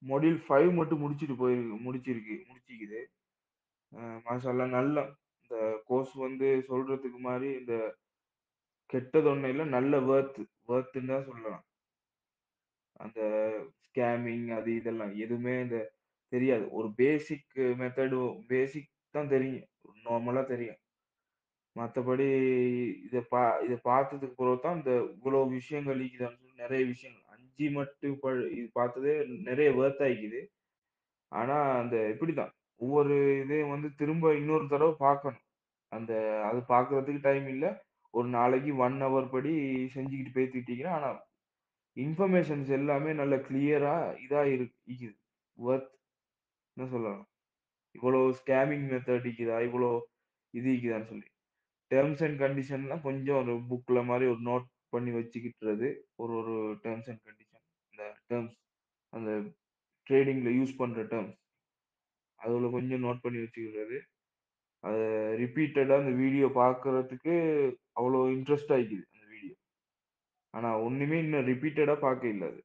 Module 5 மட்டும் முடிச்சிருக்குது. மாஷாஅல்லாஹ் நல்லா இந்த கோர்ஸ் வந்து சொல்றதுக்கு மாரி இந்த கெட்டதொன்னும் இல்ல. நல்ல வொர்த்துன்னு தான் சொல்லலாம். அந்த ஸ்கேமிங் அது இதெல்லாம் எதுவுமே தெரியாது. ஒரு பேசிக் தான் தெரியும். நார்மலா தெரியும். மத்தபடி இத பார்த்ததுக்கு பிறகு தான் இவ்வளோ விஷயங்கள் இருக்குதான்னு சொல்லி நெறைய விஷயங்கள் 5 மட்டும் இது பார்த்ததே நெறைய வொர்த் ஆயிக்குது. ஆனா இப்படிதான். ஒவ்வொரு இதையும் வந்து திரும்ப இன்னொரு தடவ பார்க்கணும். அந்த அது பார்க்கறதுக்கு டைம் இல்ல. ஒரு நாளைக்கு 1 ஹவர் படி செஞ்சுக்கிட்டு போய்த்துட்டீங்கன்னா, ஆனா இன்ஃபர்மேஷன்ஸ் எல்லாமே நல்ல கிளியரா இதா இருக்குது. வொர்த்ன்னு சொல்லலாம். இவ்வளோ ஸ்கேமிங் மெத்தட் இருக்குதா? இவ்வளோ இது இருக்குதான்னு சொல்லி. டெர்ம்ஸ் அண்ட் கண்டிஷன்லாம் கொஞ்சம் ஒரு புக்ல மாரி ஒரு நோட் பண்ணி வச்சுக்கிட்டுறது. ஒரு டெர்ம்ஸ் அண்ட் கண்டிஷன். இந்த டெர்ம்ஸ் அந்த ட்ரேடிங்ல யூஸ் பண்ற டெர்ம்ஸ். அதுல கொஞ்சம் நோட் பண்ணி வச்சுக்கிறது. அத ரிப்பீட்டடா அந்த வீடியோ பார்க்கறதுக்கு அவ்வளோ இன்ட்ரெஸ்ட் ஆயிக்குது அந்த வீடியோ. ஆனா ஒண்ணுமே இன்னும் ரிப்பீட்டடா பார்க்க இல்ல அது.